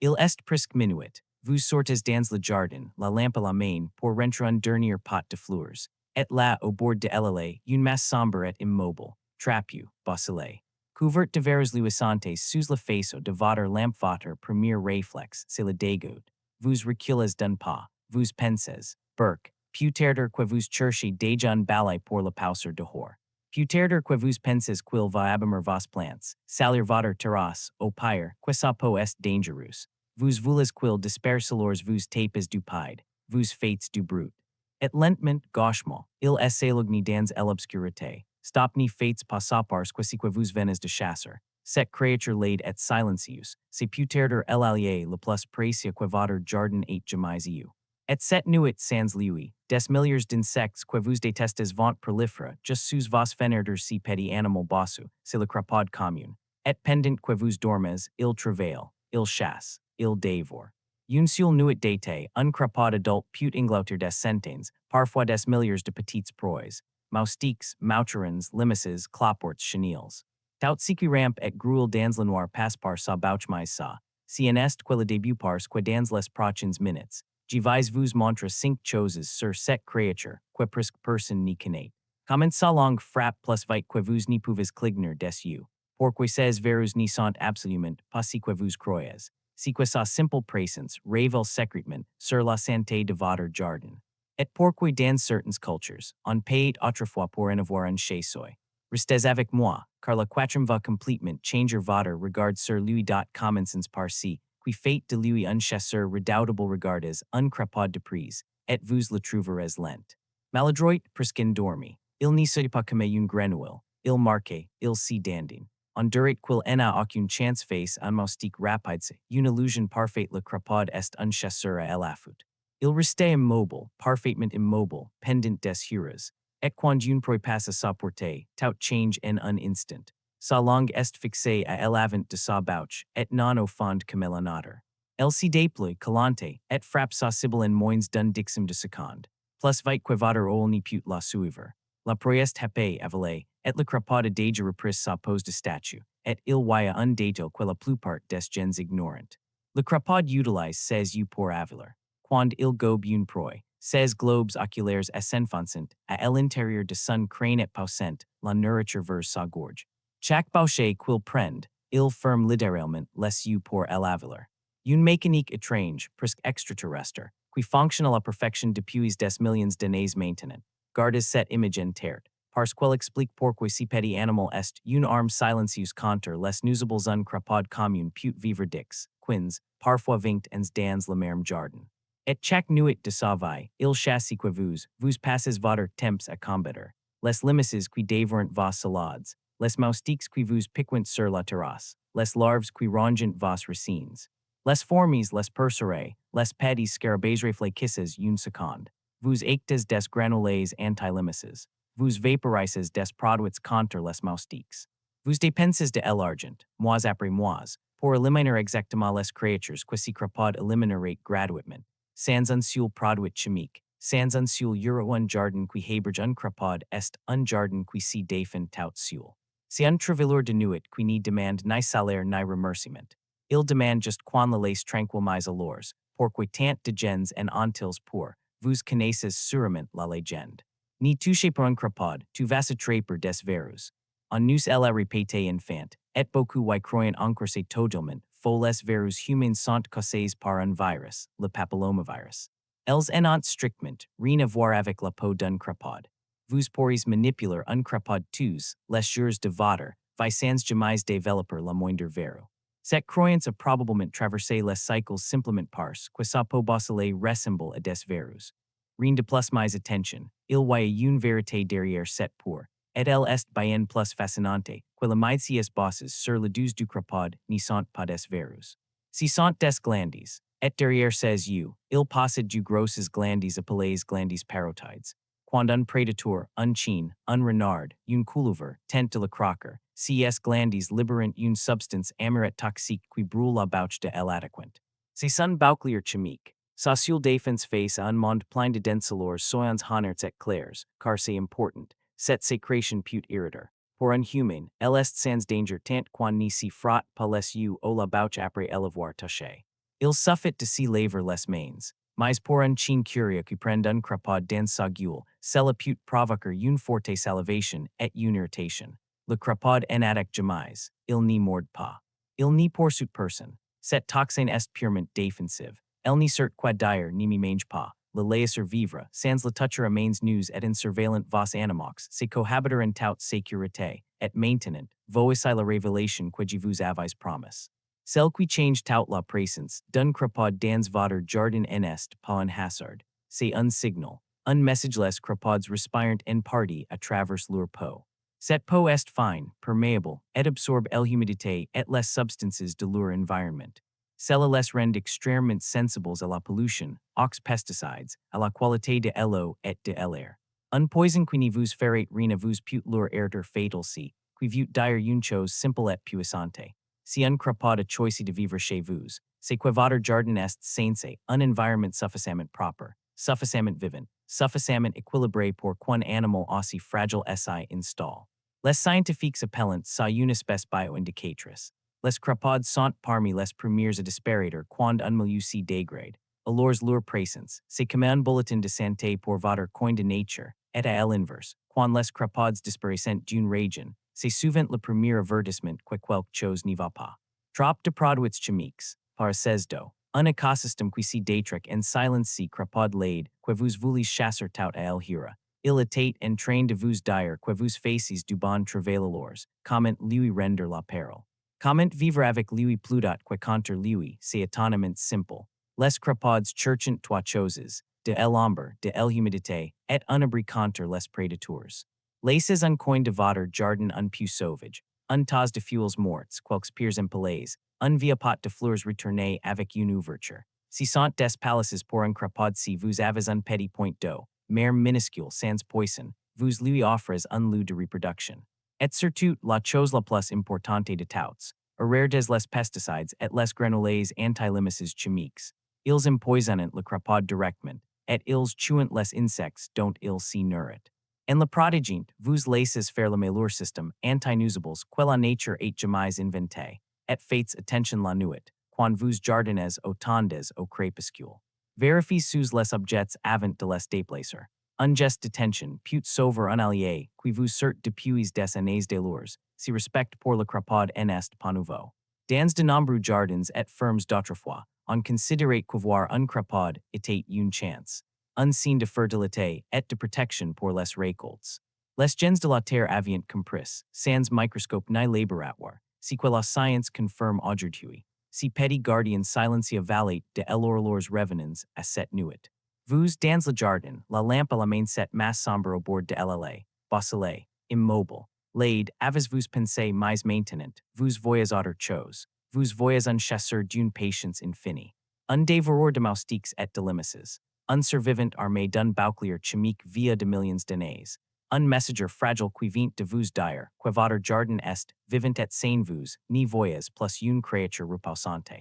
Il est presque minuit. Vous sortez dans le jardin, la lampe à la main, pour rentrer un dernier pot de fleurs. Et là, au bord de l'allée, une masse sombre et immobile. Trapu, bosselé. Couvert de verres luisantes sous le faisceau de votre lampe. Votre premier réflexe, c'est le dégoût. Vous reculez d'un pas. Vous pensez, Burke, peut-être que vous cherchez déjà un balai pour le pousser dehors. Peut-être que vous pensez qu'il va abîmer vos plantes, salir votre terrasse, au pire, que ça peut être dangereux. Vous voulez qu'il disperse lors vos tapes du pied, vous faites du brut. Et lentement, gauchement, il essaie dans l'obscurité. Stop ni faites passer parce que vous venez de chasser. Cette créature laide et silencieuse, c'est peut-être l'allié le plus précieux que votre jardin ait jamais eu. Et cette nuit sans lui, des milliers d'insectes que vous détestez vont proliférer just sous vos fenêtres. Si petit animal bossu, c'est le crapaud commune. Et pendant que vous dormez, il travaille, il chasse, il dévore. Une seule nuit d'été, un crapaud adulte peut engloutir des centaines, parfois des milliers de petites proies. Moustiques, moucherons, limaces, cloportes, chenilles. Tout ce qui rampe et grouille dans le noir passe par sa bouche mais ça. Si en est que le début parce que dans les prochaines minutes, je vais vous montrer 5 choses sur cette créature, que presque personne n'y connaît. Comment sa langue frappe plus vite que vous n'y pouvez cligner dessus. Pourquoi ces verres n'y sont absolument pas si que vous croyez. Si que sa simple présence révèle secrètement sur la santé de votre jardin. Et pourquoi dans certaines cultures, on paye autrefois pour en avoir un chez soi. Restez avec moi, car le quatrième va complètement changer votre regard sur lui. Commencez par ci, qui fait de lui un chasseur redoutable. Regardez un crapaud de prise, et vous le trouverez lent. Maladroit, presque endormi. Il n'y sait pas comme une grenouille. Il marque, il si dandine. On dirait qu'il n'a aucune chance face un moustique rapide. Une illusion parfaite. Le crapaud est un chasseur à l'affût. Il restait immobile, parfaitement immobile, pendant des heures. Et quand une proie passe à sa portée, tout change en un instant. Sa langue est fixée à l'avant de sa bouche, et non au fond comme elle natter. Elle s'y déploie, calante, et frappe sa cible en moins d'un dixième de seconde. Plus vite que votre ol n'y put la suivre. La proie est happée, avalée, et le crapaud a déjà repris sa pose de statue, et il voit un détail que la plupart des gens ignorent. Le crapaud utilise ses yeux pour avaler. Quand il gobe une proie, ses globes oculaires s'enfoncent à l'intérieur de son crâne et poussent la nourriture vers sa gorge. Chaque bouchée qu'il prend, il ferme littéralement les yeux pour l'avaler. Une mécanique étrange, presque extraterrestre, qui fonctionne à la perfection depuis des millions d'années maintenant. Gardez cette image en tête, parce qu'elle explique pourquoi si petit animal est une arme silencieuse contre les nuisibles. Un crapaud commune peut vivre 10, 15, parfois 20 ans dans le même jardin. Et chaque nuit de sa vie, il chasse que vous passez votre temps à combattre. Les limaces qui dévorent vos salades, les moustiques qui vous piquent sur la terrasse, les larves qui rongent vos racines. Les fourmis, les percerae, les petits scarabées réfléchissent une seconde. Vous ectez des granulés anti-limaces. Vous vaporisez des produits contre les moustiques. Vous dépensez de l'argent, mois après mois, pour éliminer exactement les créatures que si crapaud éliminerait gratuitement. Sans un seul produit chimique, sans un seul euro. Un jardin qui héberge un crapaud est un jardin qui si défend tout seul. C'est un travailleur de nuit qui n'y demande ni salaire ni remerciement. Il demande juste qu'on le laisse tranquillement alors, pourquoi tant de gens en ont-ils pour, vous connaissez sûrement la légende. Ni touché par un crapaud, tu vas attraper des verres. On nous l'a répété enfant, et beaucoup y croient encore c'est totalement. Les verres humains sont causés par un virus, le papillomavirus. Elles n'ont strictement rien à voir avec la peau d'un crapaud. Vous pourriez manipuler un crapaud tous les jours de votre vie sans jamais développer la moindre verrou. Cette croyance a probablement traversé les cycles simplement parce que sa peau bosselée ressemble à des verrous. Rien de plus mais attention, il y a une vérité derrière cette peau. Et elle est bien plus fascinante que la maïs bosses sur le dos du crapaud n'y sont pas des verrous. Si sont des glandes, et derrière ces yeux, il possède du grosses glandes appelées glandes parotides. Quand un prédateur, un chien, un renard, une couleuvre, tente de le croquer, ces glandes libérent une substance amère toxique qui brûle la bouche de l'attaquant. C'est un bouclier chimique. Sa seule défense face à un monde plein de denselors soyons honnêtes et clairs, car c'est important. Cette sécrétion peut irriter. Pour un humain, elle est sans danger tant qu'on n'y s'y frotte pas les yeux ou la bouche après l'avoir touché. Il suffit de si laver les mains. Mais pour un chien curia qui prend un crapaud dans sa gueule, cela peut provoquer une forte salivation et une irritation. Le crapaud en attaque jamais. Il n'y mord pas. Il n'y poursuit personne. Cette toxine est purement défensive. Elle n'y sert quoi dire ni me mange pas. Le laisse survivre, sans le toucher à mains news et en surveillant vos animaux, c'est cohabiter en toute sécurité, et maintenant, voici la révélation que je vous avais promise. Celle qui change toute la présence d'un crapaud dans votre jardin n'est pas un hasard, c'est un signal, un message les crapauds respirent en partie à travers leur peau. Cette peau est fine, perméable, et absorbe l'humidité et les substances de leur environnement. Cela les rend extrêmement sensibles à la pollution, aux pesticides, à la qualité de l'eau et de l'air. Un poison qui ne vous ferait rien à vous peut leur être fatal si, qui vous dire une chose simple et puissante. Si un crapaud a choisi de vivre chez vous, c'est que votre jardin est censé un environnement suffisamment propre, suffisamment vivant, suffisamment équilibré pour qu'un animal aussi fragile s'y installe. Les scientifiques appellent ça une espèce bio-indicatrice. Les crapauds sont parmi les premiers à disparaître quand un milieu s'y dégrade. Alors leur présence, c'est comme un bulletin de santé pour votre coin de nature, et à l'inverse, quand les crapauds disparaissent d'une région, c'est souvent le premier avertissement que quelque chose n'y va pas. Trop de produits chimiques, par ces dos, un écosystème qui s'y détruit en silence si crapaud laide, que vous voulez chasser tout à el hira. Il était en train de vous dire que vous faisiez du bon travail alors, comment lui rendre la perle. Comment vivre avec lui plutôt que contre lui, c'est étonnamment simple. Les crapauds cherchent trois choses, de l'ombre, de l'humidité, et un abri contre les prédateurs. Laissez un coin de votre jardin un peu sauvage, un tas de feuilles mortes, quelques pierres empilées, un vieux pot de fleurs retournées avec une ouverture. Si sont des palaces pour un crapaud si vous avez un petit point d'eau, mer minuscule sans poison, vous lui offrez un lieu de reproduction. Et surtout, la chose la plus importante de toutes, arrêter des les pesticides et les granulés anti-limaces chimiques. Ils empoisonnent le crapaud directement, et ils tuent les insectes dont ils s'y nourrit. En la protégeant, vous laissez faire le meilleur système anti-nuisibles que la nature ait jamais inventé, et faites attention la nuit, quand vous jardinez au temps au crépuscule. Vérifiez sous les objets avant de les déplacer. Un geste d'attention peut sauver un allié qui vous sert depuis des années de lours, si respect pour le crapaud n'est pas nouveau. Dans de nombreux jardins et fermes d'autrefois, on considérait qu'avoir un crapaud était une chance, un signe de fertilité et de protection pour les récoltes. Les gens de la terre avaient compris, sans microscope ni laboratoire, si que la science confirme aujourd'hui, si petit gardien silencia valait de leurs revenants à cette nuit. Vous, dans le jardin, la lampe à la main cette masse sombre au bord de l'allée, bosselée, immobile, laide, avez-vous pensé mais maintenant, vous voyez autre chose, vous voyez un chasseur d'une patience infinie, un dévoreur de moustiques et de limaces, un survivant armé d'un bouclier chimique via de millions d'années, un messenger fragile qui vient de vous dire que votre jardin est vivant et sain vous, ni voyez plus une créature repoussante.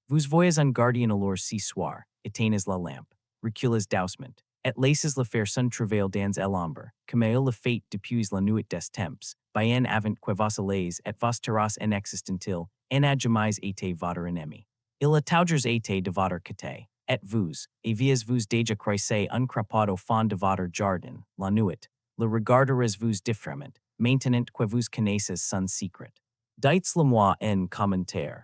Vous voyez un gardien alors si soir, éteignez la lampe, reculez doucement, et laissez le faire son travail dans l'ombre, comme il le fait depuis la nuit des temps, bien avant que vos allées et vos terrasses en existent-ils, en a jamais été votre ennemi. Il a toujours été de votre côté, et vous, aviez-vous déjà croisé un crapaud au fond de votre jardin, la nuit, le regarderez-vous différemment, maintenant que vous connaissez son secret. Dites-le moi en commentaire.